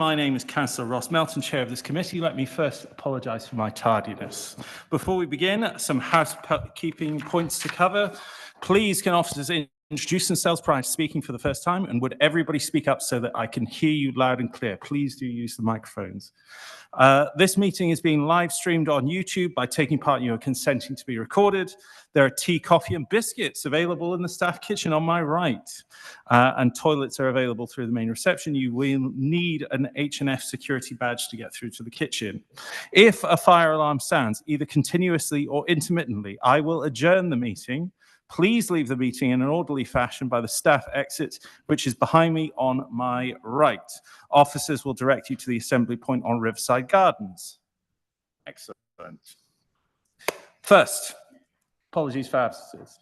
My name is Councillor Ross Melton, Chair of this committee. Let me first apologise for my tardiness. Before we begin, some housekeeping points to cover. Please, can officers introduce themselves prior to speaking for the first time, and would everybody speak up so that I can hear you loud and clear? Please do use the microphones. This meeting is being live streamed on YouTube. By taking part, you are consenting to be recorded. There are tea, coffee and biscuits available in the staff kitchen on my right, and toilets are available through the main reception. You will need an H&F security badge to get through to the kitchen. If a fire alarm sounds, either continuously or intermittently, I will adjourn the meeting. Please leave the meeting in an orderly fashion by the staff exit, which is behind me on my right. Officers will direct you to the assembly point on Riverside Gardens. Excellent. First, apologies for absences.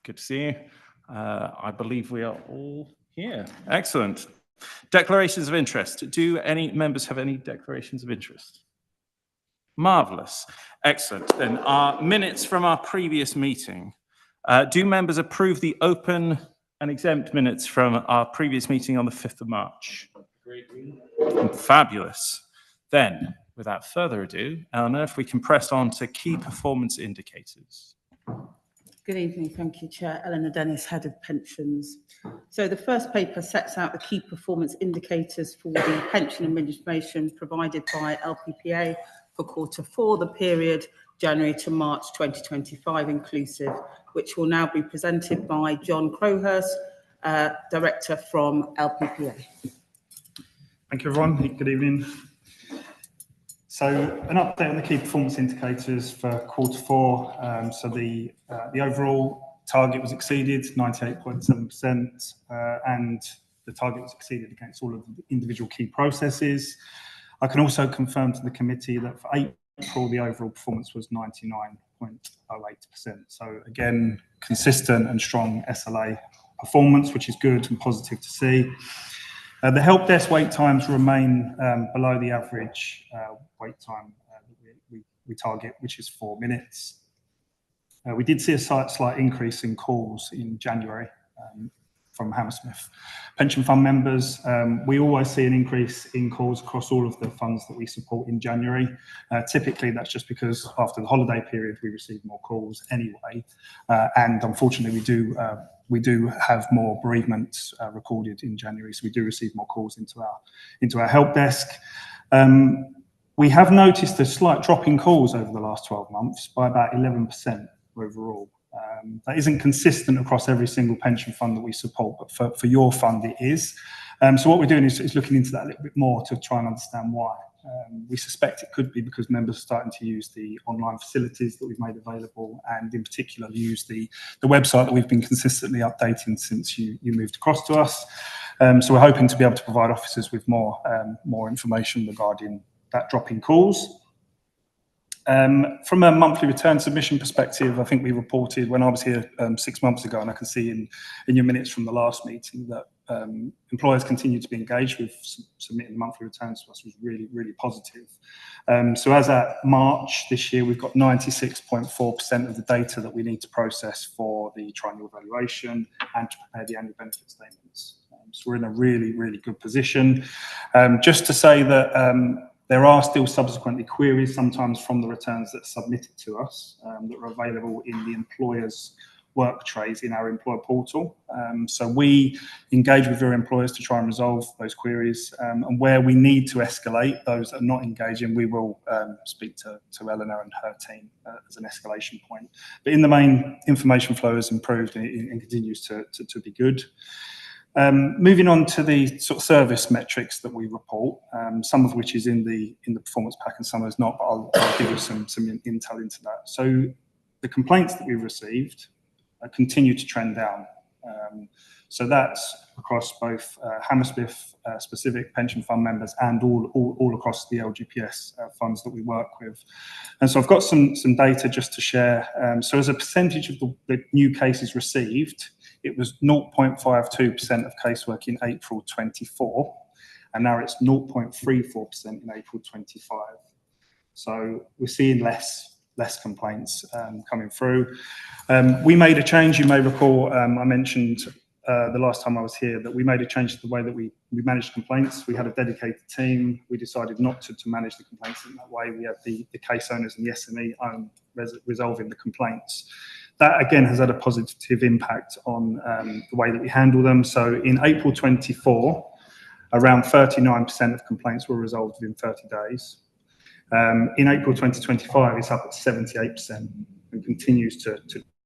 Good to see you. I believe we are all here. Excellent. Declarations of interest. Do any members have any declarations of interest? Marvellous. Excellent. Then our minutes from our previous meeting. Do members approve the open and exempt minutes from our previous meeting on the 5th of March? Fabulous. Then, without further ado, Eleanor, if we can press on to key performance indicators. Good evening. Thank you, Chair. Eleanor Dennis, Head of Pensions. So the first paper sets out the key performance indicators for the pension administration provided by LPPA for Q4, the period January to March 2025 inclusive, which will now be presented by John Crowhurst, Director from LPPA. Thank you, everyone. Good evening. So an update on the key performance indicators for Q4. So the overall target was exceeded, 98.7%, and the target was exceeded against all of the individual key processes. I can also confirm to the committee that for April, the overall performance was 99.08%. So again, consistent and strong SLA performance, which is good and positive to see. The help desk wait times remain below the average wait time we target, which is 4 minutes. We did see a slight increase in calls in January from Hammersmith pension fund members. We always see an increase in calls across all of the funds that we support in January. Typically, that's just because after the holiday period, we receive more calls anyway. And unfortunately, we do have more bereavements recorded in January, so we do receive more calls into our help desk. We have noticed a slight drop in calls over the last 12 months by about 11% overall. That isn't consistent across every single pension fund that we support, but for your fund it is. So what we're doing is looking into that a little bit more to try and understand why. We suspect it could be because members are starting to use the online facilities that we've made available, and in particular use the website that we've been consistently updating since you moved across to us. So we're hoping to be able to provide officers with more information regarding that drop in calls. From a monthly return submission perspective, I think we reported when I was here 6 months ago, and I can see in your minutes from the last meeting that employers continue to be engaged with submitting monthly returns to us, was really, really positive. So as at March this year, we've got 96.4% of the data that we need to process for the triennial evaluation and to prepare the annual benefit statements. So we're in a really, really good position. Just to say that there are still subsequently queries sometimes from the returns that are submitted to us that are available in the employer's work trays in our employer portal. So we engage with your employers to try and resolve those queries, and where we need to escalate those that are not engaging, we will speak to Eleanor and her team as an escalation point. But in the main, information flow has improved and continues to be good. Moving on to the sort of service metrics that we report, some of which is in the performance pack and some is not, but I'll give you some intel into that. So the complaints that we've received continue to trend down. So that's across both Hammersmith specific pension fund members and all across the LGPS funds that we work with. And so I've got some data just to share. So as a percentage of the new cases received, it was 0.52% of casework in April 24, and now it's 0.34% in April 25. So we're seeing less complaints coming through. We made a change, you may recall, I mentioned the last time I was here that we made a change to the way that we managed complaints. We had a dedicated team. We decided not to manage the complaints in that way. We had the case owners and the SME own resolving the complaints. That again has had a positive impact on the way that we handle them. So in April 24, around 39% of complaints were resolved within 30 days. In April 2025, it's up at 78% and continues to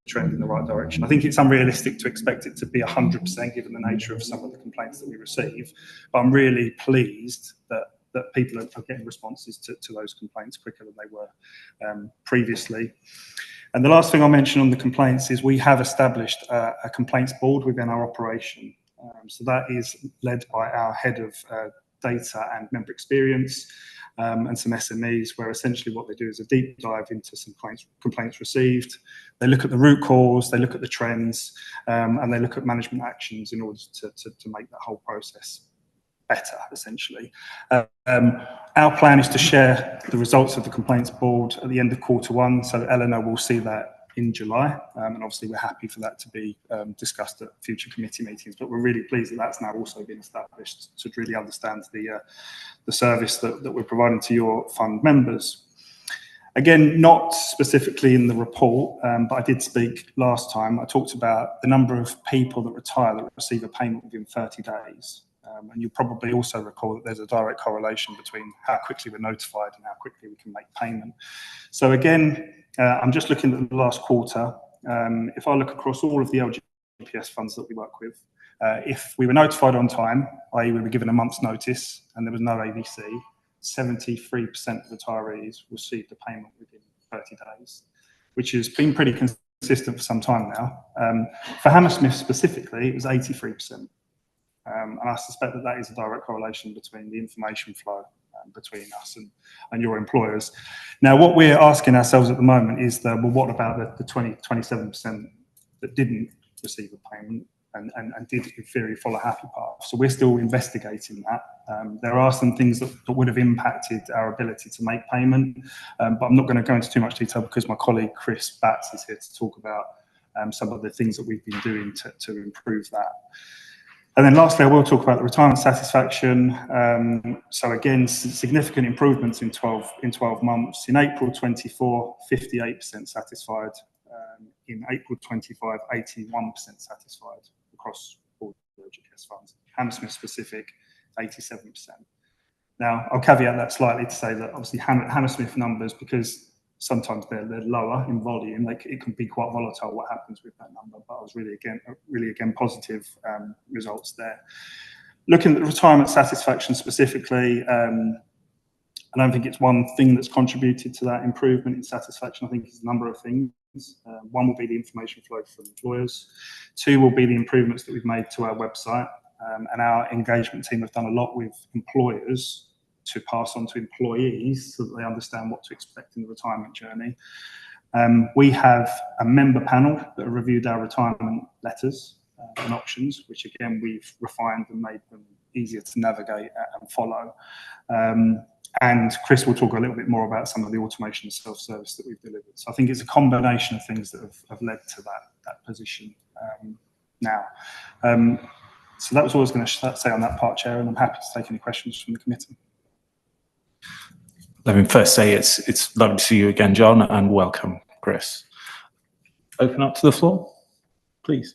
trend in the right direction. I think it's unrealistic to expect it to be 100% given the nature of some of the complaints that we receive, but I'm really pleased that people are getting responses to those complaints quicker than they were previously. And the last thing I'll mention on the complaints is we have established a complaints board within our operation. So that is led by our head of data and member experience and some SMEs, where essentially what they do is a deep dive into some complaints received. They look at the root cause, they look at the trends, and they look at management actions in order to make that whole process better, essentially. Our plan is to share the results of the complaints board at the end of Q1, so Eleanor will see that in July, and obviously we're happy for that to be discussed at future committee meetings, but we're really pleased that that's now also been established to really understand the service that we're providing to your fund members. Again, not specifically in the report, but I did speak last time. I talked about the number of people that retire that receive a payment within 30 days. And you'll probably also recall that there's a direct correlation between how quickly we're notified and how quickly we can make payment. So again, I'm just looking at the last quarter. If I look across all of the LGPS funds that we work with, if we were notified on time, i.e. we were given a month's notice and there was no ABC, 73% of retirees received a payment within 30 days, which has been pretty consistent for some time now. For Hammersmith specifically, it was 83%. And I suspect that is a direct correlation between the information flow between us and your employers. Now, what we're asking ourselves at the moment is well, what about the 27% that didn't receive a payment and did in theory follow a happy path? So we're still investigating that. There are some things that would have impacted our ability to make payment, but I'm not going to go into too much detail because my colleague Chris Batts is here to talk about some of the things that we've been doing to improve that. And then lastly, I will talk about the retirement satisfaction. So again, significant improvements in 12 months. In April 24, 58% satisfied. In April 25, 81% satisfied across all the LGPS funds. Hammersmith specific, 87%. Now, I'll caveat that slightly to say that obviously Hammersmith numbers, because sometimes they're lower in volume, it can be quite volatile what happens with that number, but I was really again positive results there. Looking at the retirement satisfaction specifically, I don't think it's one thing that's contributed to that improvement in satisfaction. I think it's a number of things. One will be the information flow from employers. Two will be the improvements that we've made to our website, and our engagement team have done a lot with employers to pass on to employees so that they understand what to expect in the retirement journey. We have a member panel that have reviewed our retirement letters and options, which again, we've refined and made them easier to navigate and follow. And Chris will talk a little bit more about some of the automation and self-service that we've delivered. So I think it's a combination of things that have led to that position now. So that was all I was going to say on that part, Chair, and I'm happy to take any questions from the committee. Let me first say it's lovely to see you again, John, and welcome, Chris. Open up to the floor, please.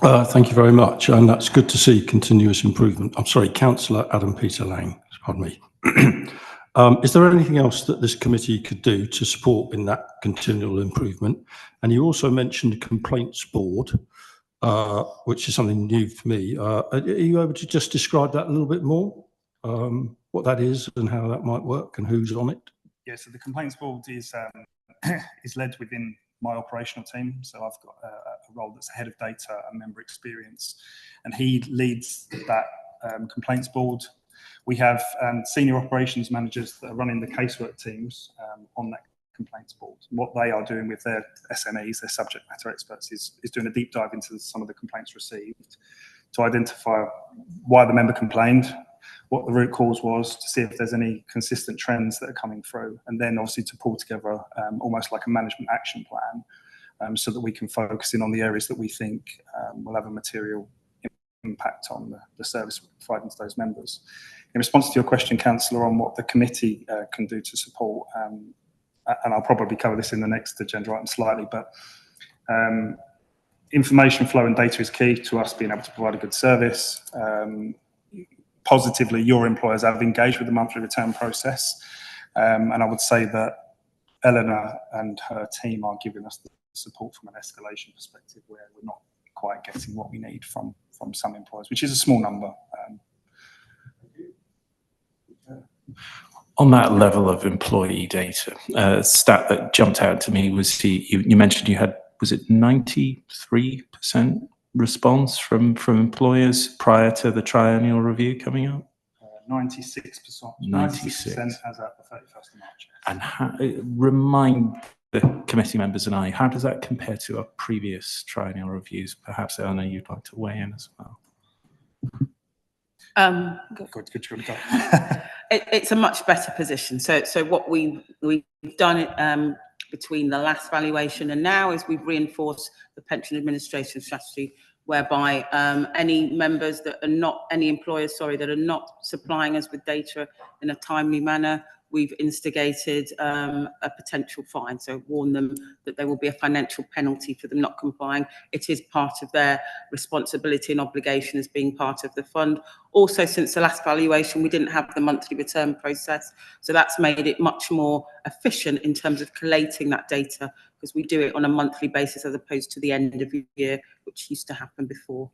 Thank you very much, and that's good to see continuous improvement. I'm sorry, Councillor Adam Peter Lang, pardon me. Is there anything else that this committee could do to support in that continual improvement? And you also mentioned a complaints board, which is something new for me. Are you able to just describe that a little bit more? What that is and how that might work and who's on it? Yeah, so the complaints board is led within my operational team. So I've got a role that's head of data and member experience, and he leads that complaints board. We have senior operations managers that are running the casework teams on that complaints board. What they are doing with their SMEs, their subject matter experts, is doing a deep dive into some of the complaints received to identify why the member complained, what the root cause was, to see if there's any consistent trends that are coming through, and then obviously to pull together almost like a management action plan so that we can focus in on the areas that we think will have a material impact on the service we're providing to those members. In response to your question, Councillor, on what the committee can do to support, and I'll probably cover this in the next agenda item slightly, but information flow and data is key to us being able to provide a good service. Positively, your employers have engaged with the monthly return process, and I would say that Eleanor and her team are giving us the support from an escalation perspective where we're not quite getting what we need from some employers, which is a small number. On that level of employee data, a stat that jumped out to me was you mentioned you had, was it 93% response from employers prior to the triennial review coming out? 96%. 96% as at the 31st of March. And remind the committee members and I, how does that compare to our previous triennial reviews? Perhaps, Eleanor, you'd like to weigh in as well. Good. It's a much better position. So what we've done between the last valuation and now is we've reinforced the pension administration strategy, whereby any members that are not, any employers, sorry, that are not supplying us with data in a timely manner, we've instigated a potential fine. So warn them that there will be a financial penalty for them not complying. It is part of their responsibility and obligation as being part of the fund. Also, since the last valuation, we didn't have the monthly return process. So that's made it much more efficient in terms of collating that data, because we do it on a monthly basis as opposed to the end of the year, which used to happen before.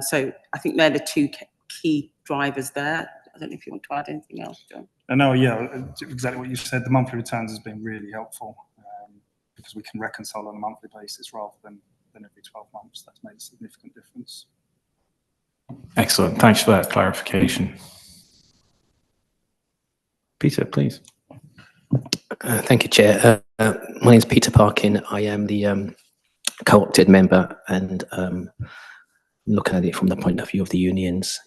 So I think they're the two key drivers there. I don't know if you want to add anything else, John. No, yeah, exactly what you said. The monthly returns has been really helpful because we can reconcile on a monthly basis rather than every 12 months. That's made a significant difference. Excellent. Thanks for that clarification. Peter, please. Thank you, Chair. My name is Peter Parkin. I am the co-opted member, and looking at it from the point of view of the unions.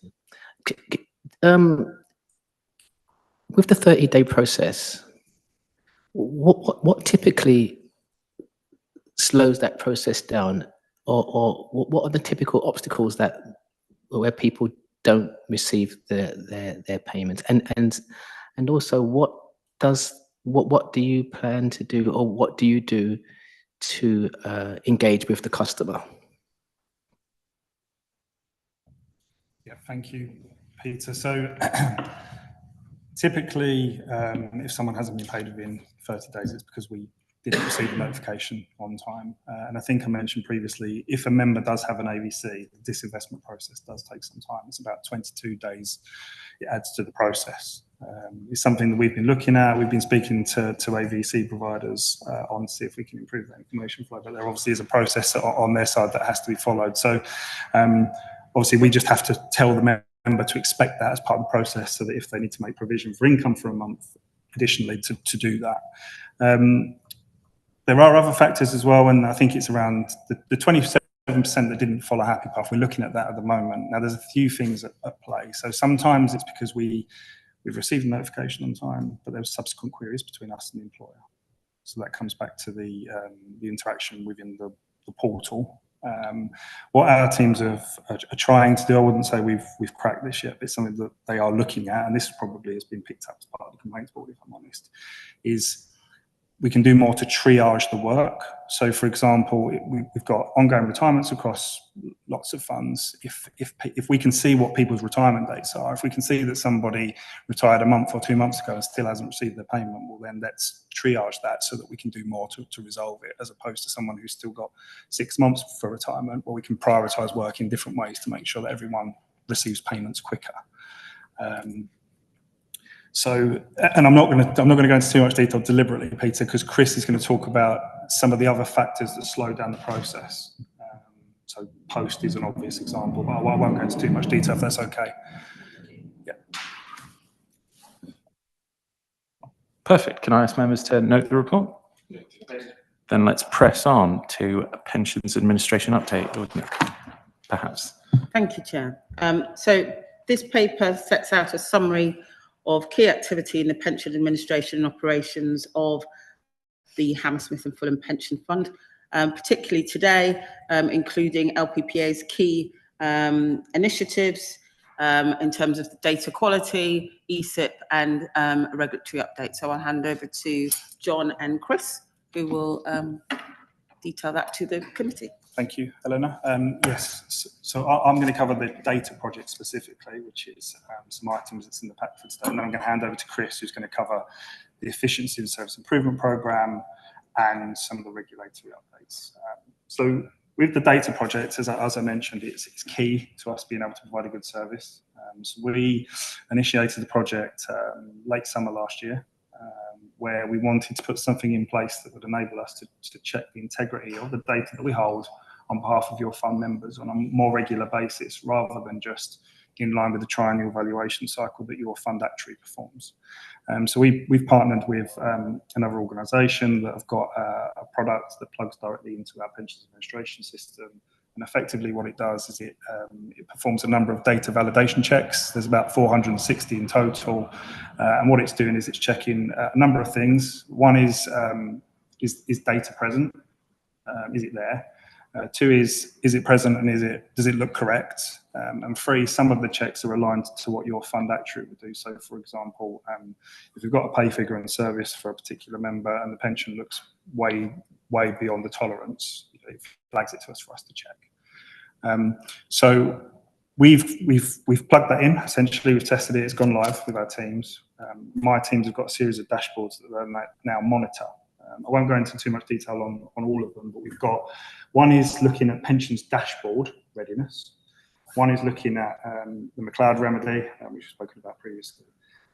With the 30-day process, what typically slows that process down, or what are the typical obstacles where people don't receive their payments, and also what do you plan to do, or what do you do to engage with the customer? Yeah, thank you, Peter. So typically, if someone hasn't been paid within 30 days, it's because we didn't receive the notification on time. And I think I mentioned previously, if a member does have an AVC, the disinvestment process does take some time. It's about 22 days it adds to the process. It's something that we've been looking at. We've been speaking to AVC providers on to see if we can improve that information flow, but there obviously is a process on their side that has to be followed. So obviously we just have to tell the member to expect that as part of the process, so that if they need to make provision for income for a month, additionally to do that. There are other factors as well, and I think it's around the 27% that didn't follow Happy Path. We're looking at that at the moment. Now, there's a few things at play. So sometimes it's because we've received a notification on time, but there's subsequent queries between us and the employer. So that comes back to the interaction within the portal. What our teams are trying to do, I wouldn't say we've cracked this yet, but it's something that they are looking at, and this probably has been picked up as part of the complaints board, if I'm honest, is we can do more to triage the work. So, for example, we've got ongoing retirements across lots of funds. If we can see what people's retirement dates are, if we can see that somebody retired a month or 2 months ago and still hasn't received their payment, well, then let's triage that so that we can do more to resolve it, as opposed to someone who's still got 6 months for retirement, where we can prioritise work in different ways to make sure that everyone receives payments quicker. So, and I'm not going to go into too much detail deliberately, Peter, because Chris is going to talk about some of the other factors that slow down the process. So post is an obvious example, but I won't go into too much detail if that's okay. Yeah. Perfect. Can I ask members to note the report? Then let's press on to a pensions administration update, perhaps. Thank you, Chair. So this paper sets out a summary of key activity in the pension administration and operations of the Hammersmith and Fulham Pension Fund. particularly today, including LPPA's key initiatives in terms of the data quality, ESIP, and regulatory update. So I'll hand over to John and Chris, who will detail that to the committee. Thank you, Eleanor. Yes, so I'm going to cover the data project specifically, which is some items that's in the pack for today. And then I'm going to hand over to Chris, who's going to cover the efficiency and service improvement programme and some of the regulatory updates. So with the data project, as I mentioned, it's key to us being able to provide a good service. So we initiated the project late summer last year, where we wanted to put something in place that would enable us to check the integrity of the data that we hold on behalf of your fund members on a more regular basis, rather than just in line with the triennial valuation cycle that your fund actuary performs. So we've partnered with another organisation that have got a product that plugs directly into our pensions administration system. And effectively what it does is it performs a number of data validation checks. There's about 460 in total. And what it's doing is it's checking a number of things. One is data present? Is it there? Two is it present and does it look correct? And three, some of the checks are aligned to what your fund actuary would do. So for example, if you've got a pay figure and service for a particular member and the pension looks way beyond the tolerance, it flags it to us for us to check. So we've plugged that in. Essentially, we've tested it. It's gone live with our teams. My teams have got a series of dashboards that they now monitor. I won't go into too much detail on all of them, but we've got one is looking at pensions dashboard readiness. One is looking at the McLeod remedy, which we've spoken about previously.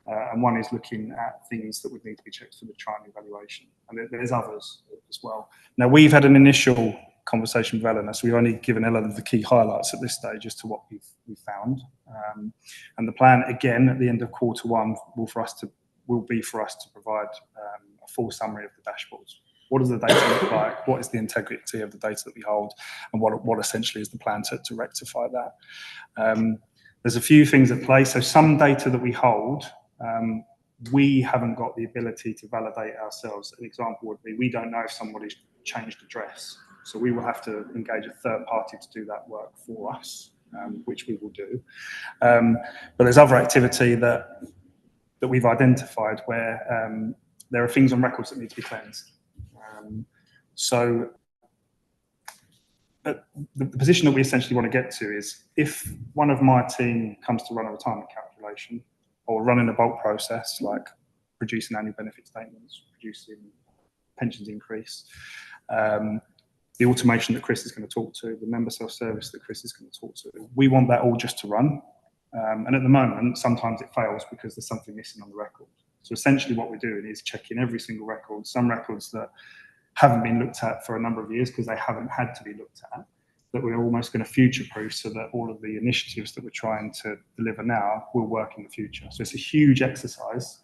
And one is looking at things that would need to be checked for the triennial evaluation. And there's others as well. Now, we've had an initial conversation with Eleanor, so we've only given Eleanor the key highlights at this stage as to what we've found. And the plan, again, at the end of Q1 will be for us to provide a full summary of the dashboards. What does the data look like? What is the integrity of the data that we hold? And what essentially is the plan to rectify that? There's a few things at play. So some data that we hold, we haven't got the ability to validate ourselves. An example would be, we don't know if somebody's changed address. So we will have to engage a third party to do that work for us, which we will do. But there's other activity that we've identified where there are things on records that need to be cleansed. So the position that we essentially want to get to is, if one of my team comes to run a retirement calculation or running a bulk process like producing annual benefit statements, producing pensions increase, the automation that Chris is going to talk to, the member self-service that Chris is going to talk to, we want that all just to run. And at the moment, sometimes it fails because there's something missing on the record. So essentially what we're doing is checking every single record, some records that haven't been looked at for a number of years because they haven't had to be looked at, that we're almost going to future-proof so that all of the initiatives that we're trying to deliver now will work in the future. So it's a huge exercise,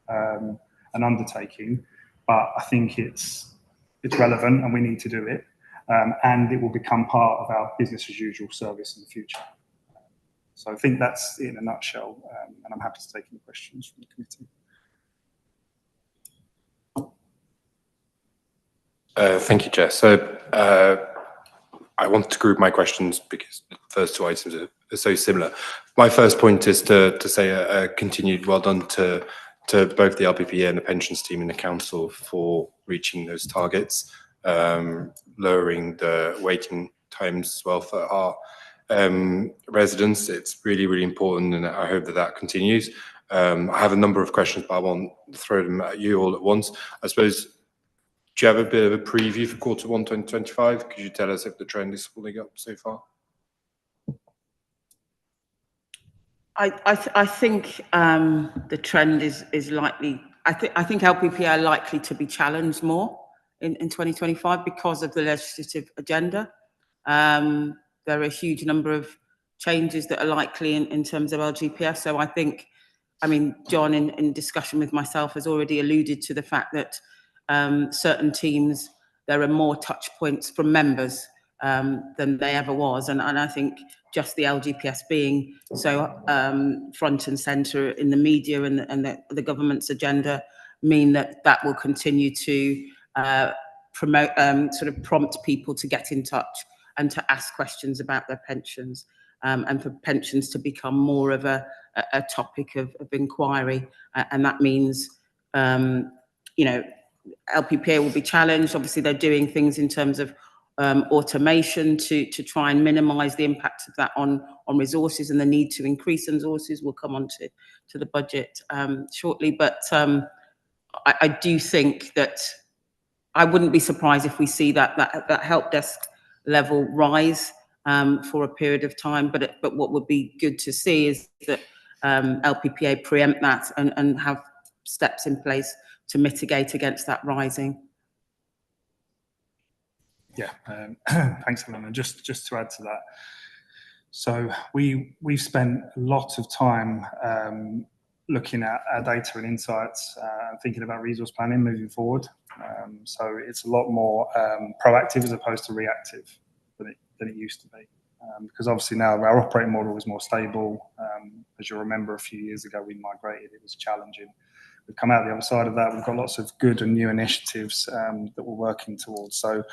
an undertaking, but I think it's relevant and we need to do it. And it will become part of our business as usual service in the future. So I think that's it in a nutshell, and I'm happy to take any questions from the committee. Thank you, Chair. So I want to group my questions because the first two items are so similar. My first point is to say a continued well done to both the LPPA and the pensions team in the council for reaching those targets, lowering the waiting times as well for our residents. It's really, really important, and I hope that continues. I have a number of questions, but I won't throw them at you all at once. I suppose, do you have a bit of a preview for Q1 2025? Could you tell us if the trend is holding up so far? I think the trend is likely. I think LPPA are likely to be challenged more in 2025 because of the legislative agenda. There are a huge number of changes that are likely in terms of LGPS. So I think, John, in discussion with myself, has already alluded to the fact that certain teams, there are more touch points from members than there ever was. And I think just the LGPS being so front and centre in the media and the government's agenda mean that will continue to promote, sort of prompt people to get in touch and to ask questions about their pensions, and for pensions to become more of a topic of inquiry. And that means, you know, LPPA will be challenged. Obviously, they're doing things in terms of automation to try and minimise the impact of that on resources, and the need to increase resources. We'll come on to the budget shortly, but I do think that I wouldn't be surprised if we see that help desk level rise for a period of time. But what would be good to see is that LPPA preempt that and have steps in place to mitigate against that rising. Yeah, thanks, Eleanor. Just to add to that, so we've spent a lot of time looking at our data and insights, thinking about resource planning moving forward. So it's a lot more proactive as opposed to reactive than it used to be. Because obviously now our operating model is more stable. As you'll remember, a few years ago we migrated, it was challenging. We've come out the other side of that. We've got lots of good and new initiatives that we're working towards. So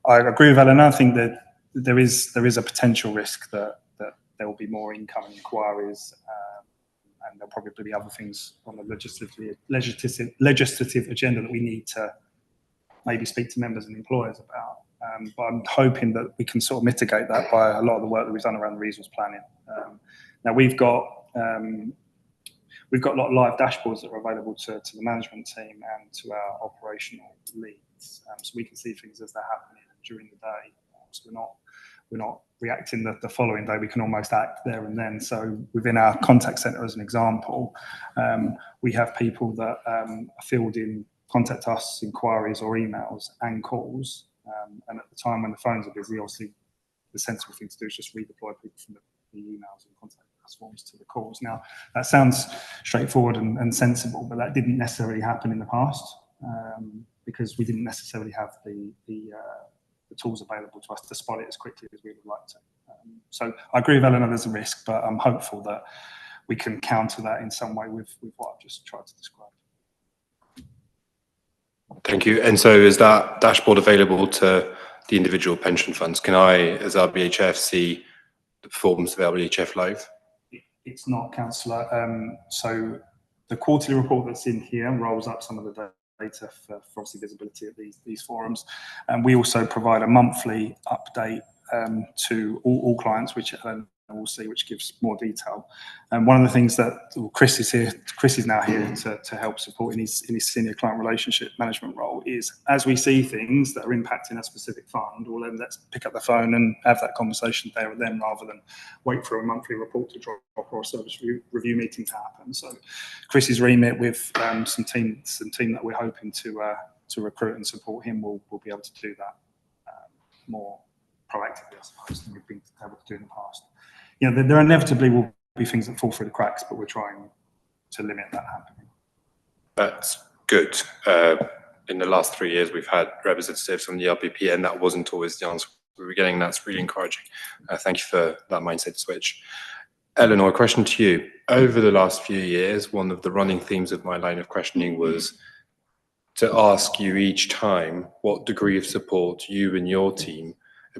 I agree with Eleanor. I think that there is a potential risk that there will be more incoming inquiries, and there'll probably be other things on the legislative agenda that we need to maybe speak to members and employers about. But I'm hoping that we can sort of mitigate that by a lot of the work that we've done around resource planning. Now we've got a lot of live dashboards that are available to the management team and to our operational leads, so we can see things as they're happening during the day. So we're not reacting the following day. We can almost act there and then. So within our contact centre, as an example, we have people that are fielding contact us inquiries or emails and calls. And at the time when the phones are busy, obviously the sensible thing to do is just redeploy people from the emails and contact us forms to the calls. Now that sounds straightforward and sensible, but that didn't necessarily happen in the past, because we didn't necessarily have the tools available to us to spot it as quickly as we would like to. So I agree with Eleanor, there's a risk, but I'm hopeful that we can counter that in some way with what I've just tried to describe. Thank you. And so is that dashboard available to the individual pension funds? Can I, as RBHF, see the performance of LBHF Live? It's not, Councillor. So the quarterly report that's in here rolls up some of the data for obviously visibility at these forums. And we also provide a monthly update to all clients, which we'll see, which gives more detail. And one of the things that Chris is now here to help support in his senior client relationship management role is, as we see things that are impacting a specific fund, well then let's pick up the phone and have that conversation there and then, rather than wait for a monthly report to drop or a service review meeting to happen. So Chris's remit with some team that we're hoping to recruit and support him will be able to do that more proactively, I suppose, than we've been able to do in the past. You know, there inevitably will be things that fall through the cracks, but we're trying to limit that happening. That's good. In the last 3 years, we've had representatives from the LPP, and that wasn't always the answer we were getting. That's really encouraging. Thank you for that mindset switch. Eleanor, a question to you. Over the last few years, one of the running themes of my line of questioning was to ask you each time what degree of support you and your team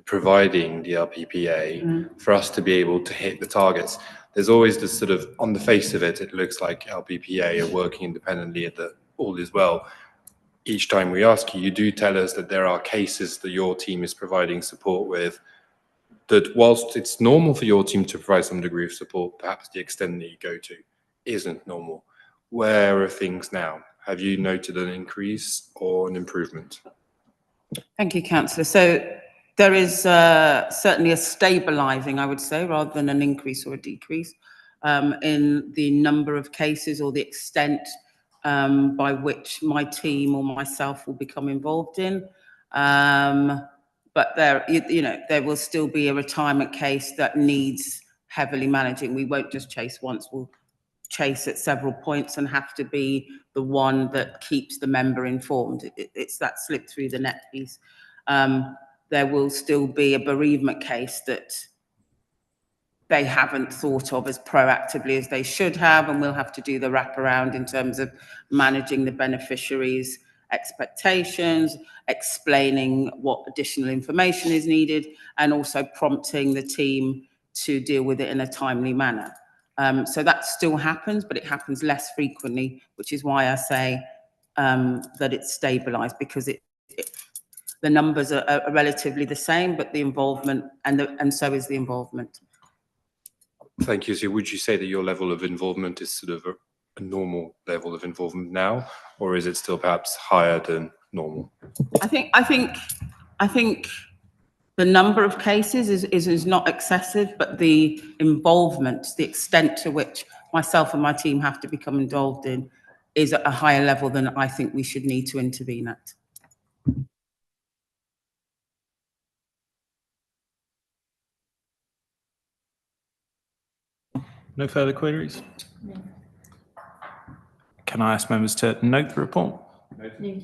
providing the LPPA for us to be able to hit the targets. There's always this sort of, on the face of it, it looks like LPPA are working independently and that all is well. Each time we ask you, you do tell us that there are cases that your team is providing support with, that whilst it's normal for your team to provide some degree of support, perhaps the extent that you go to isn't normal. Where are things now? Have you noted an increase or an improvement? Thank you, Councillor. So there is certainly a stabilising, I would say, rather than an increase or a decrease in the number of cases or the extent by which my team or myself will become involved in. But there, you know, there will still be a retirement case that needs heavily managing. We won't just chase once, we'll chase at several points and have to be the one that keeps the member informed. It's that slip through the net piece. There will still be a bereavement case that they haven't thought of as proactively as they should have, and we'll have to do the wraparound in terms of managing the beneficiaries, expectations, explaining what additional information is needed, and also prompting the team to deal with it in a timely manner. So that still happens, but it happens less frequently, which is why I say that it's stabilised, because the numbers are relatively the same, but the involvement and so is the involvement. Thank you. So would you say that your level of involvement is sort of a normal level of involvement now, or is it still perhaps higher than normal? I think the number of cases is not excessive, but the involvement, the extent to which myself and my team have to become involved in, is at a higher level than I think we should need to intervene at. No further queries? No. Can I ask members to note the report? No.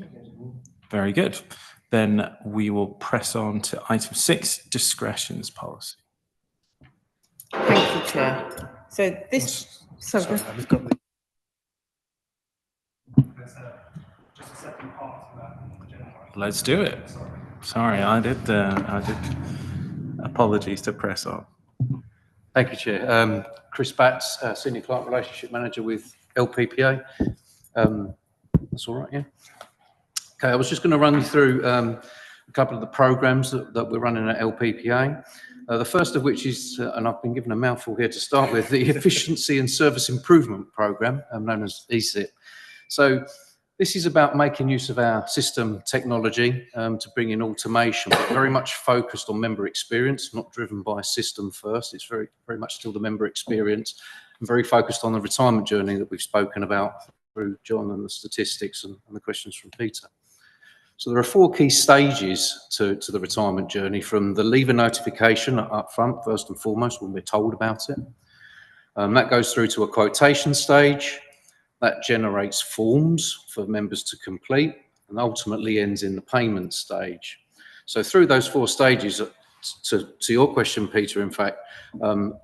Very good. Then we will press on to item 6, discretions policy. Thank you, Chair. So this... Sorry, we've got the... There's just a second part to that agenda. Let's do it. Sorry, I did. Apologies to press on. Thank you, Chair. Chris Batts, Senior Client Relationship Manager with LPPA. That's all right, yeah? Okay, I was just going to run you through a couple of the programs that we're running at LPPA. The first of which is, and I've been given a mouthful here to start with, the Efficiency and Service Improvement Programme, known as ESIP. So this is about making use of our system technology to bring in automation, but very much focused on member experience, not driven by system first. It's very much still the member experience, and very focused on the retirement journey that we've spoken about through John and the statistics and the questions from Peter. So there are 4 key stages to the retirement journey, from the leaver notification up front, first and foremost, when we're told about it. That goes through to a quotation stage. That generates forms for members to complete and ultimately ends in the payment stage. So through those 4 stages, to your question, Peter, in fact,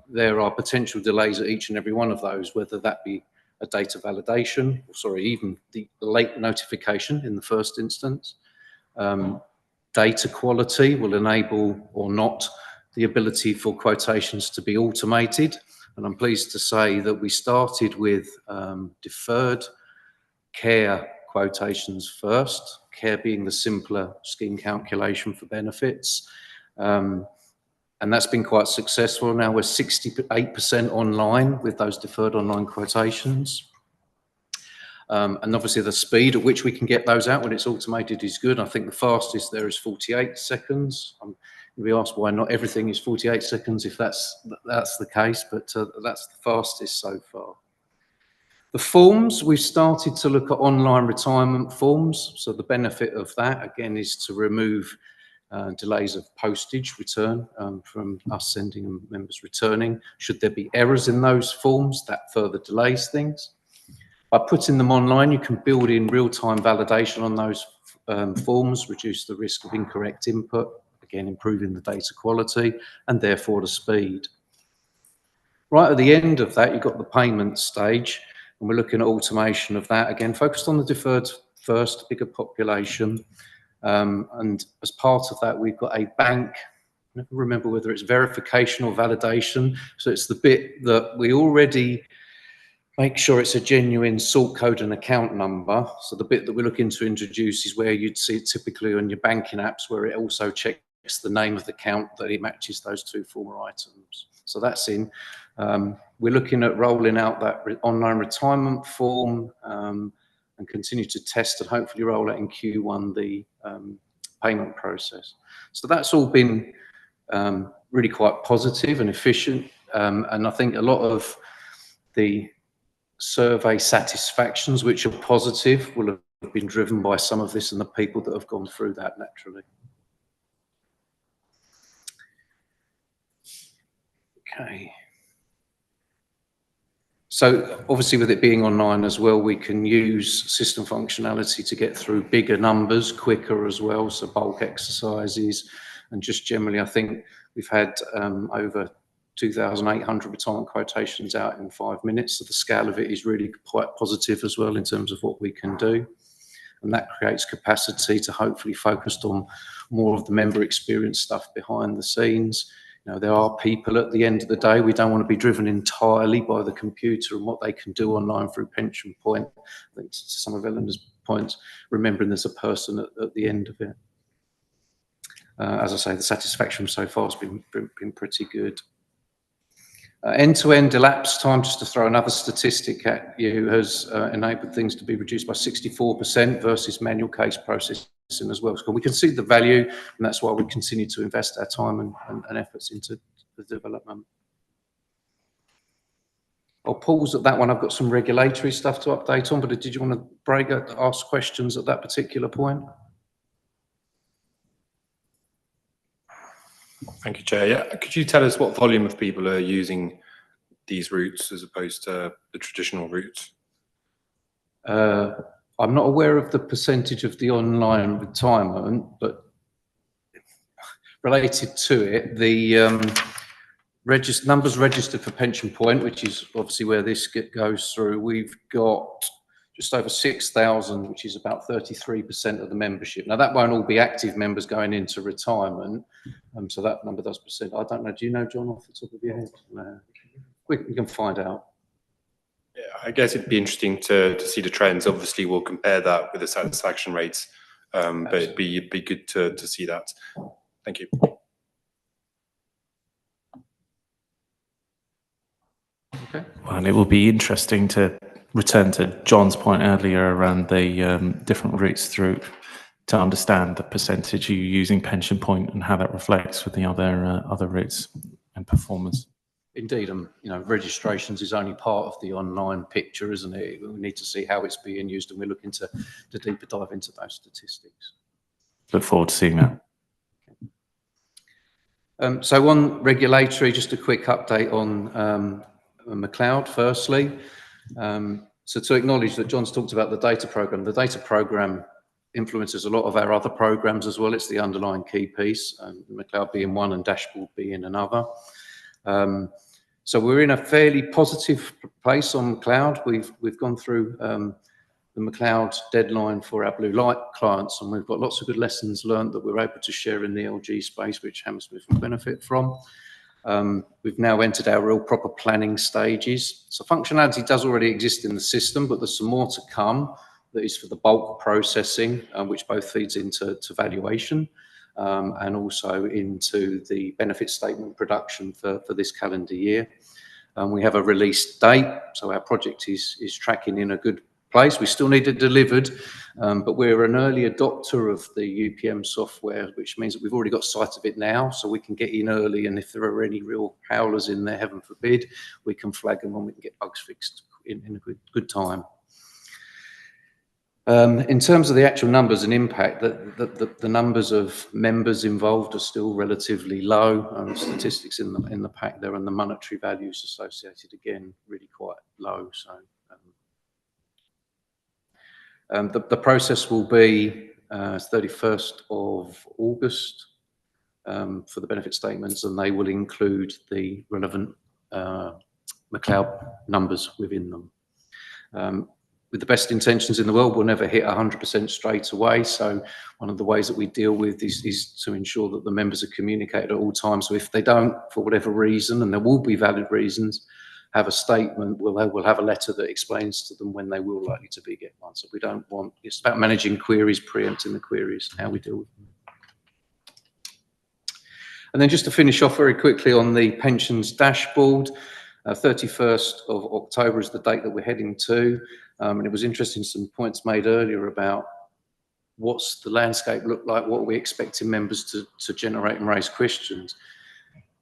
there are potential delays at each and every one of those, whether that be a data validation, even the late notification in the first instance. Data quality will enable or not the ability for quotations to be automated. And I'm pleased to say that we started with deferred care quotations first, care being the simpler scheme calculation for benefits. And that's been quite successful. Now we're 68% online with those deferred online quotations. And obviously the speed at which we can get those out when it's automated is good. I think the fastest there is 48 seconds. We asked why not everything is 48 seconds if that's the case, but that's the fastest so far. The forms, we've started to look at online retirement forms. So the benefit of that, again, is to remove delays of postage return from us sending and members returning. Should there be errors in those forms, that further delays things. By putting them online, you can build in real-time validation on those forms, reduce the risk of incorrect input, again, improving the data quality and therefore the speed. Right at the end of that, you've got the payment stage, and we're looking at automation of that, again, focused on the deferred first, bigger population. And as part of that, we've got a bank, I never remember whether it's verification or validation. So it's the bit that we already make sure it's a genuine sort code and account number. So the bit that we're looking to introduce is where you'd see it typically on your banking apps, where it also checks the name of the account, that it matches those 2 former items. So that's in. We're looking at rolling out that online retirement form and continue to test and hopefully roll out in Q1 the payment process. So that's all been really quite positive and efficient. And I think a lot of the survey satisfactions, which are positive, will have been driven by some of this and the people that have gone through that naturally. Okay. So obviously with it being online as well, we can use system functionality to get through bigger numbers quicker as well. So bulk exercises, and just generally, I think we've had over 2,800 retirement quotations out in 5 minutes. So the scale of it is really quite positive as well in terms of what we can do. and that creates capacity to hopefully focus on more of the member experience stuff behind the scenes. You know, there are people at the end of the day, we don't want to be driven entirely by the computer and what they can do online through Pension Point. I think to some of Eleanor's points, remembering there's a person at the end of it. As I say, the satisfaction so far has been pretty good. End-to-end elapsed time, just to throw another statistic at you, has enabled things to be reduced by 64% versus manual case processing as well. So we can see the value, and that's why we continue to invest our time and efforts into the development. I'll pause at that one. I've got some regulatory stuff to update on, but did you want to ask questions at that particular point? Thank you, Chair. Yeah, could you tell us what volume of people are using these routes as opposed to the traditional routes? I'm not aware of the percentage of the online retirement, but related to it, the numbers registered for Pension Point, which is obviously where this goes through, we've got just over 6,000, which is about 33% of the membership. Now, that won't all be active members going into retirement, so that number does percent. I don't know. Do you know, John, off the top of your head? No. We can find out. Yeah, I guess it'd be interesting to see the trends. Obviously, we'll compare that with the satisfaction rates, but it'd be good to see that. Thank you. Okay. Well, and it will be interesting to return to John's point earlier around the different routes through to understand the percentage you're using Pension Point and how that reflects with the other routes and performance. Indeed, you know, registrations is only part of the online picture, isn't it? We need to see how it's being used, and we're looking to deeper dive into those statistics. Look forward to seeing that. So on regulatory, just a quick update on McLeod firstly. So to acknowledge that John's talked about the data programme. The data programme influences a lot of our other programmes as well. It's the underlying key piece, McLeod being one and dashboard being another. So we're in a fairly positive place on McLeod. We've gone through the McLeod deadline for our blue light clients, and we've got lots of good lessons learned that we're able to share in the LG space, which Hammersmith will benefit from. We've now entered our real proper planning stages. So functionality does already exist in the system, but there's some more to come that is for the bulk processing, which both feeds into valuation and also into the benefit statement production for this calendar year. We have a release date, so our project is tracking in a good place. We still need it delivered, but we're an early adopter of the UPM software, which means that we've already got sight of it now, so we can get in early, and if there are any real howlers in there, heaven forbid, we can flag them and we can get bugs fixed in a good time. In terms of the actual numbers and impact, the numbers of members involved are still relatively low. Statistics in the pack there, and the monetary values associated, again, really quite low. So the process will be 31st of August for the benefit statements, and they will include the relevant McLeod numbers within them. With the best intentions in the world, we'll never hit 100% straight away. So one of the ways that we deal with is to ensure that the members are communicated at all times. So if they don't, for whatever reason, and there will be valid reasons, have a statement, we'll have a letter that explains to them when they will likely to be getting one. So we don't want, it's about managing queries, preempting the queries, how we deal with them. And then just to finish off very quickly on the pensions dashboard, 31st of October is the date that we're heading to. And it was interesting, some points made earlier about what's the landscape look like, what are we expecting members to generate and raise questions.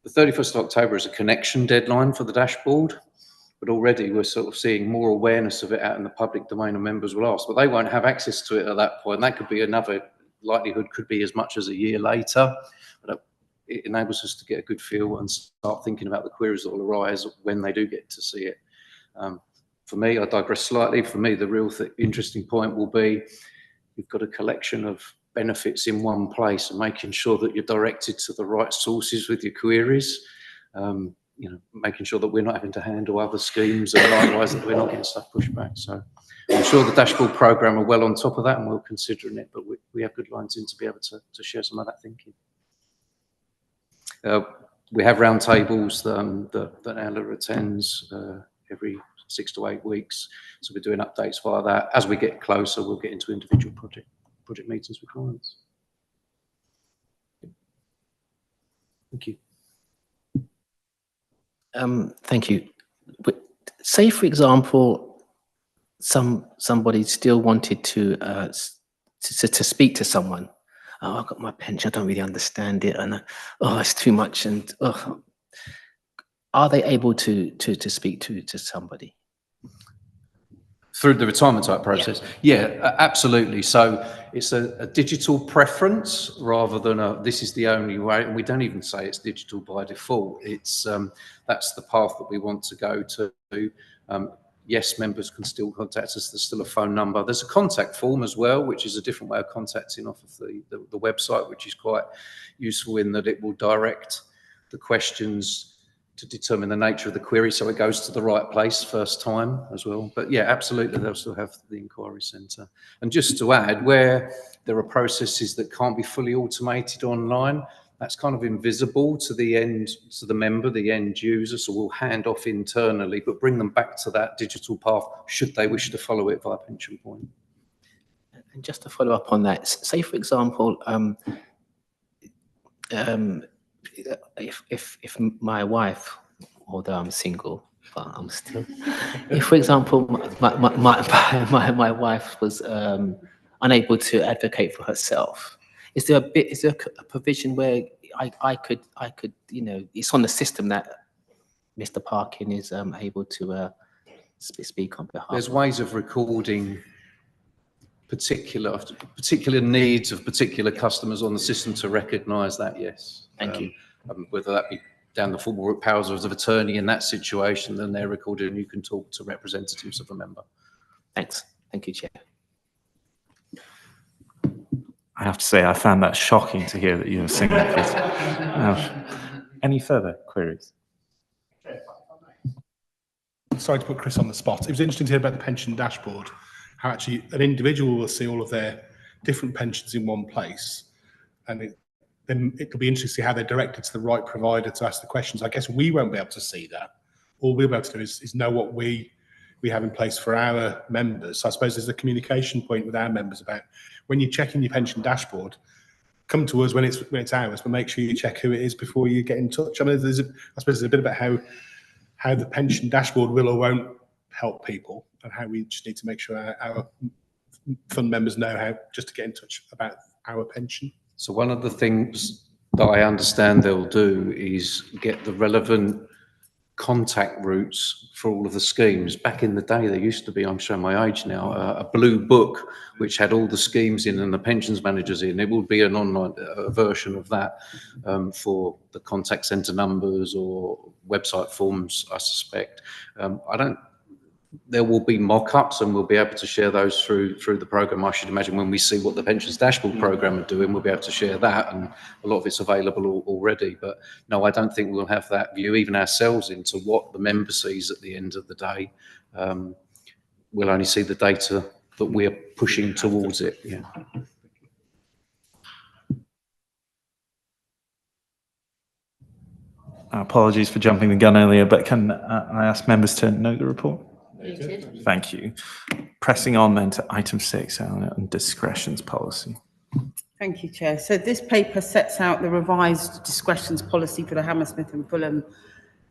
The 31st of October is a connection deadline for the dashboard, but already we're sort of seeing more awareness of it out in the public domain, and members will ask, but they won't have access to it at that point. That could be another likelihood, could be as much as a year later, but it enables us to get a good feel and start thinking about the queries that will arise when they do get to see it. For me, I digress slightly. For me, the real interesting point will be you've got a collection of benefits in one place and making sure that you're directed to the right sources with your queries. making sure that we're not having to handle other schemes, and likewise that we're not getting stuff pushed back. So I'm sure the dashboard program are well on top of that, and we're considering it, but we have good lines in to be able to share some of that thinking. We have roundtables that Ella attends every 6 to 8 weeks. So we're doing updates via that. As we get closer, we'll get into individual project meetings with clients. Thank you. Thank you. But say, for example, somebody still wanted to speak to someone. Oh, I've got my pension. I don't really understand it, and it's too much. And are they able to speak to somebody Through the retirement type process? Yeah, absolutely. So it's a digital preference rather than this is the only way. And we don't even say it's digital by default. It's that's the path that we want to go to. Yes, members can still contact us. There's still a phone number. There's a contact form as well, which is a different way of contacting off of the website, which is quite useful in that it will direct the questions to determine the nature of the query, so it goes to the right place first time as well. But yeah, absolutely, they'll still have the inquiry centre. And just to add, where there are processes that can't be fully automated online, that's kind of invisible to the member, the end user, so we'll hand off internally, but bring them back to that digital path should they wish to follow it via pension point. And just to follow up on that, say for example, if my wife, although I'm single, but I'm still, if for example my wife was unable to advocate for herself, is there a provision where I could it's on the system that Mr. Parkin is able to speak on behalf? There's ways of recording particular needs of particular customers on the system to recognise that, yes. Thank you. Whether that be down the formal powers of attorney in that situation, then they're recorded and you can talk to representatives of a member. Thanks. Thank you, Chair. I have to say, I found that shocking to hear that you were singing. Any further queries? Sorry to put Chris on the spot. It was interesting to hear about the pension dashboard, how actually an individual will see all of their different pensions in one place. And then it'll be interesting to see how they're directed to the right provider to ask the questions. I guess we won't be able to see that. All we'll be able to do is know what we have in place for our members. So I suppose there's a communication point with our members about when you're checking your pension dashboard, come to us when it's ours, but make sure you check who it is before you get in touch. I mean, I suppose there's a bit about how the pension dashboard will or won't help people, and how we just need to make sure our fund members know how just to get in touch about our pension. So one of the things that I understand they'll do is get the relevant contact routes for all of the schemes. Back in the day, there used to be, I'm showing my age now, a blue book which had all the schemes in and the pensions managers in. It would be an online version of that for the contact centre numbers or website forms, I suspect. There will be mock-ups and we'll be able to share those through the programme. I should imagine when we see what the pensions dashboard programme are doing, we'll be able to share that, and a lot of it's available already. But no, I don't think we'll have that view even ourselves into what the member sees at the end of the day. We'll only see the data that we're pushing towards it. Yeah. Apologies for jumping the gun earlier, but can I ask members to note the report? Noted. Thank you. Pressing on then to item 6 on discretions policy. Thank you, Chair. So this paper sets out the revised discretions policy for the Hammersmith and Fulham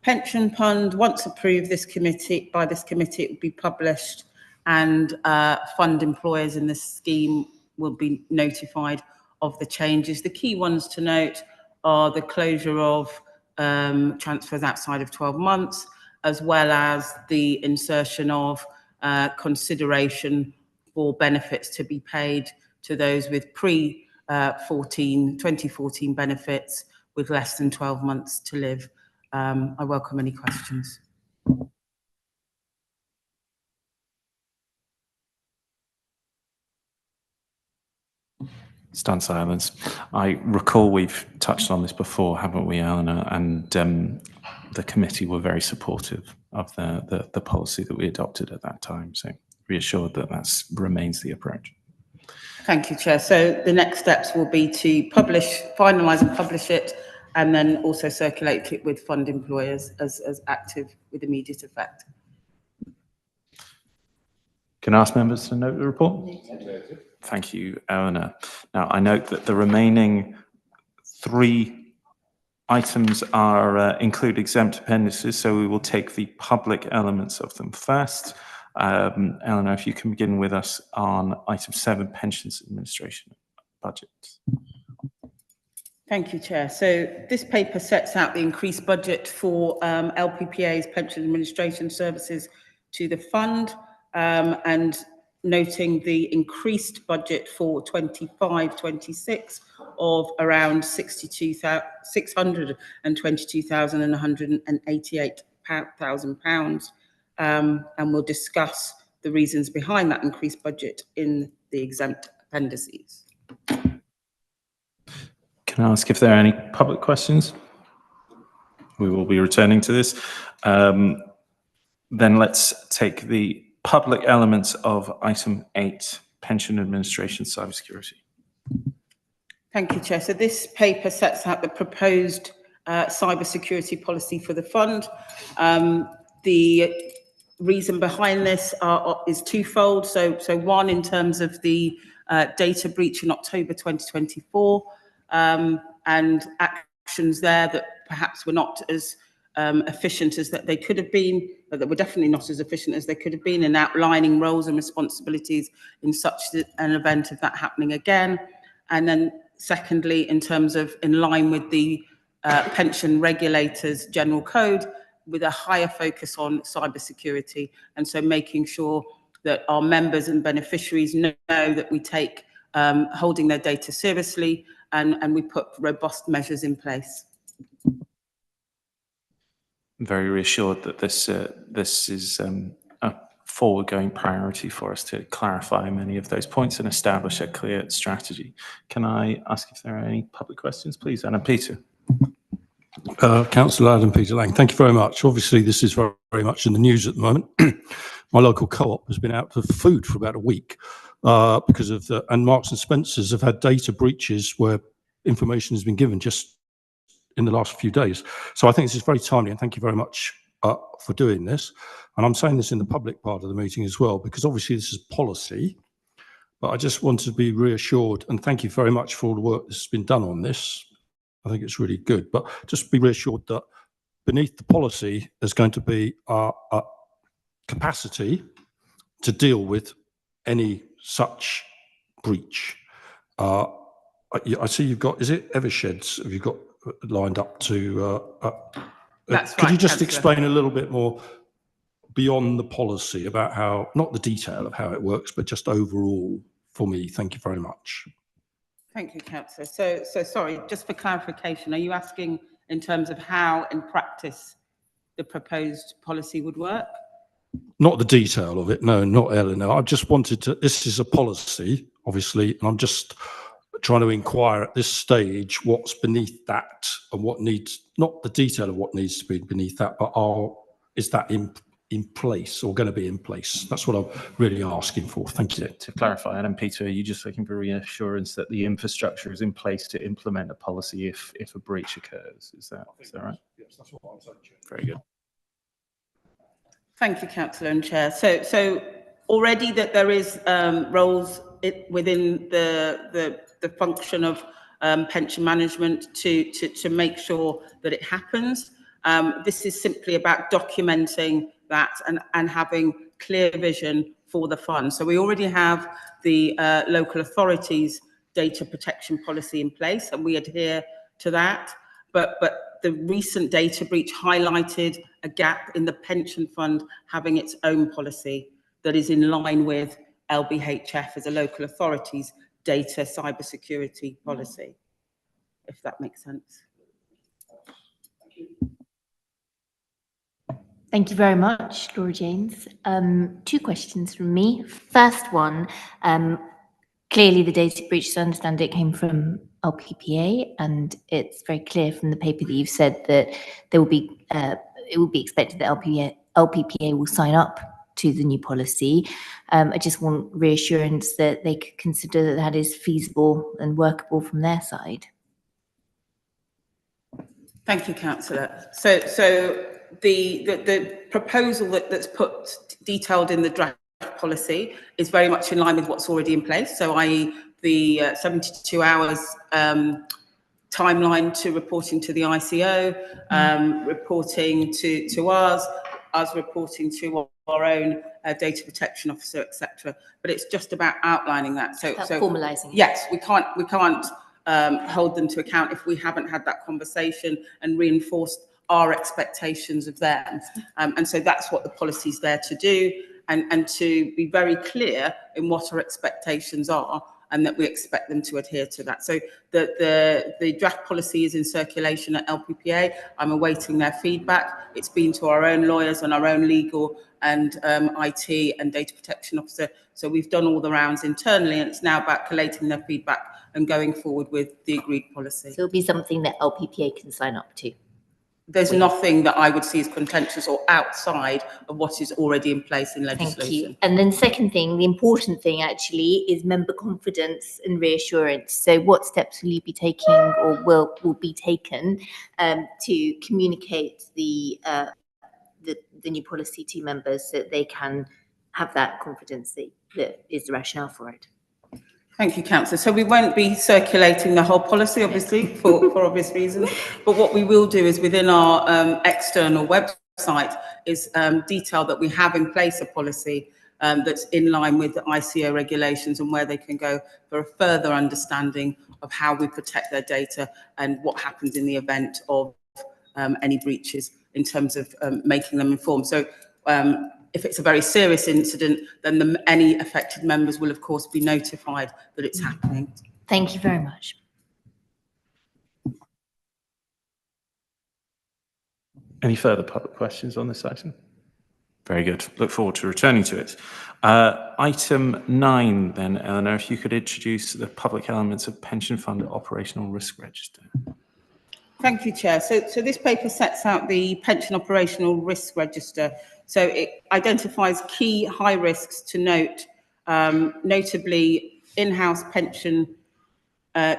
pension fund. Once approved by this committee, it will be published, and fund employers in this scheme will be notified of the changes. The key ones to note are the closure of transfers outside of 12 months, as well as the insertion of consideration for benefits to be paid to those with pre-2014 benefits with less than 12 months to live. I welcome any questions. Stunned silence. I recall we've touched on this before, haven't we, Eleanor? And the committee were very supportive of the policy that we adopted at that time. So reassured that that remains the approach. Thank you, Chair. So the next steps will be to finalise and publish it, and then also circulate it with fund employers as active with immediate effect. Can I ask members to note the report? Thank you, Eleanor. Now, I note that the remaining 3 items are include exempt appendices, so we will take the public elements of them first. Eleanor, if you can begin with us on item 7, pensions administration budget. Thank you, Chair. So this paper sets out the increased budget for LPPA's pension administration services to the fund, and noting the increased budget for 25-26 of around £622,188,000. And we'll discuss the reasons behind that increased budget in the exempt appendices. Can I ask if there are any public questions? We will be returning to this. Then let's take the public elements of item 8, pension administration cybersecurity. Thank you, Chair. So this paper sets out the proposed cybersecurity policy for the fund. The reason behind this is twofold. So one, in terms of the data breach in October 2024, and actions there that perhaps were not as efficient as that they could have been, but that were definitely not as efficient as they could have been in outlining roles and responsibilities in such an event of that happening again. And then secondly, in terms of in line with the pension regulators general code, with a higher focus on cybersecurity, and so making sure that our members and beneficiaries know that we take holding their data seriously, and we put robust measures in place. I'm very reassured that this is a forward-going priority for us to clarify many of those points and establish a clear strategy. Can I ask if there are any public questions, please? Adam Peter. Councillor Adam Peter Lang, thank you very much. Obviously, this is very, very much in the news at the moment. My local co-op has been out of food for about a week because of and Marks and Spencers have had data breaches where information has been given just in the last few days. So I think this is very timely, and thank you very much for doing this. And I'm saying this in the public part of the meeting as well, because obviously this is policy, but I just want to be reassured, and thank you very much for all the work that's been done on this. I think it's really good, but just be reassured that beneath the policy, there's going to be a capacity to deal with any such breach. I see you've got, is it Eversheds? Have you got lined up to? That's right. Could you just Councillor. explain a little bit more beyond the policy about how, not the detail of how it works, but just overall for me? Thank you very much. Thank you, Councillor. So sorry, just for clarification, are you asking in terms of how in practice the proposed policy would work? Not the detail of it, no, not Eleanor. I just wanted to, this is a policy, obviously, and I'm just trying to inquire at this stage what's beneath that and what needs, not the detail of what needs to be beneath that, but is that in place or going to be in place? That's what I'm really asking for. Thank you. To clarify, Adam Peter, are you just looking for reassurance that the infrastructure is in place to implement a policy if a breach occurs? Is that right? Yes, that's what I'm saying, Chair. Very good. Thank you, Councillor and Chair. So already that there is roles within the function of pension management to make sure that it happens. This is simply about documenting that and having clear vision for the fund. So we already have the local authorities data protection policy in place, and we adhere to that. But the recent data breach highlighted a gap in the pension fund having its own policy that is in line with LBHF as a local authority's data cybersecurity policy, if that makes sense. Thank you very much, Laura James. 2 questions from me. First one, Clearly, the data breach, as I understand it, came from LPPA, and it's very clear from the paper that you've said that there will be it will be expected that LPPA will sign up to the new policy. I just want reassurance that they could consider that that is feasible and workable from their side. Thank you, Councillor. So the proposal that's put detailed in the draft policy is very much in line with what's already in place. So, i.e., the 72 hours timeline to reporting to the ICO, reporting to us reporting to our own data protection officer, etc. But it's just about outlining that. So formalising it. Yes, we can't hold them to account if we haven't had that conversation and reinforced our expectations of them. And so that's what the policy's there to do, and to be very clear in what our expectations are, and that we expect them to adhere to that. So the draft policy is in circulation at LPPA. I'm awaiting their feedback. It's been to our own lawyers and our own legal and IT and data protection officer. So we've done all the rounds internally, and it's now about collating their feedback and going forward with the agreed policy. So it'll be something that LPPA can sign up to. There's nothing that I would see as contentious or outside of what is already in place in legislation. Thank you. And then second thing, the important thing actually is member confidence and reassurance. So what steps will you be taking, or will be taken to communicate the new policy to members so that they can have that confidence that is the rationale for it? Thank you, Councillor. So we won't be circulating the whole policy, obviously, for obvious reasons. But what we will do is within our external website is detail that we have in place a policy that's in line with the ICO regulations, and where they can go for a further understanding of how we protect their data and what happens in the event of any breaches in terms of making them informed. So if it's a very serious incident, then any affected members will, of course, be notified that it's happening. Thank you very much. Any further public questions on this item? Very good. Look forward to returning to it. Item 9, then, Eleanor, if you could introduce the public elements of pension fund operational risk register. Thank you, Chair. So this paper sets out the pension operational risk register. So it identifies key high risks to note, notably in-house pension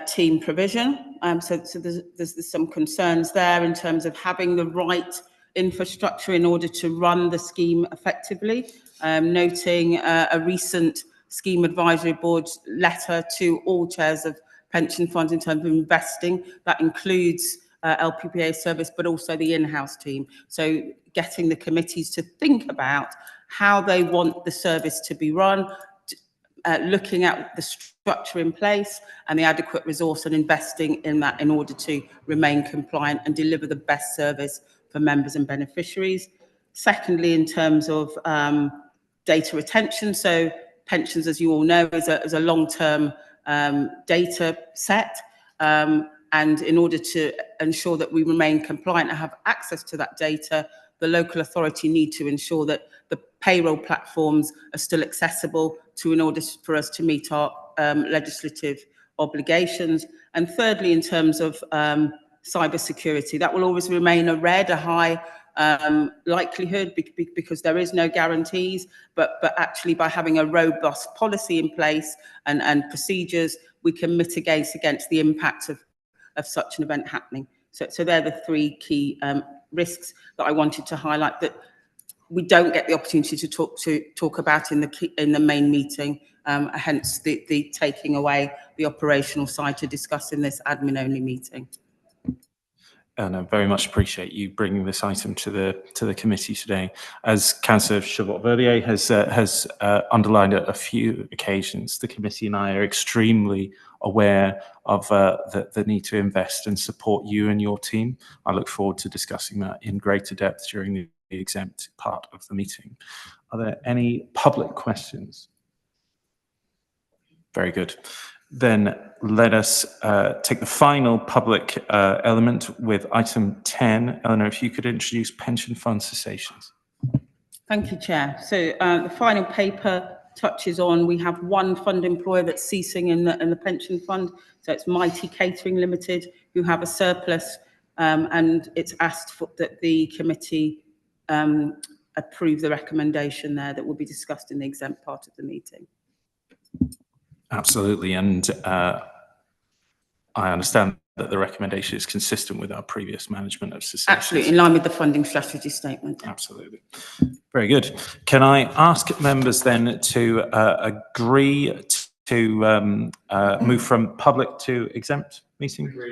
team provision. So there's some concerns there in terms of having the right infrastructure in order to run the scheme effectively. Noting a recent scheme advisory board letter to all chairs of pension funds in terms of investing. That includes LPPA service, but also the in-house team. So getting the committees to think about how they want the service to be run, looking at the structure in place and the adequate resource, and investing in that in order to remain compliant and deliver the best service for members and beneficiaries. Secondly, in terms of data retention, so pensions, as you all know, is a long-term data set. And in order to ensure that we remain compliant and have access to that data, the local authority need to ensure that the payroll platforms are still accessible in order for us to meet our legislative obligations. And thirdly, in terms of cyber security, that will always remain a high likelihood, because there is no guarantees, but actually by having a robust policy in place and procedures, we can mitigate against the impact of such an event happening. So they're the three key risks that I wanted to highlight that we don't get the opportunity to talk about in the main meeting, hence the taking away the operational side to discuss in this admin only meeting. And I very much appreciate you bringing this item to the committee today. As Councillor Chabot-Verdier has underlined at a few occasions, the committee and I are extremely aware of the need to invest and support you and your team. I look forward to discussing that in greater depth during the exempt part of the meeting. Are there any public questions? Very good. Then let us take the final public element with item 10. Eleanor, if you could introduce pension fund cessations. Thank you, Chair. So the final paper touches on, we have one fund employer that's ceasing in the pension fund. So it's Mighty Catering Limited, who have a surplus, and it's asked that the committee approve the recommendation there that will be discussed in the exempt part of the meeting. Absolutely. And I understand that the recommendation is consistent with our previous management of cessation. Absolutely, in line with the funding strategy statement. Absolutely. Very good. Can I ask members then to agree to move from public to exempt meeting?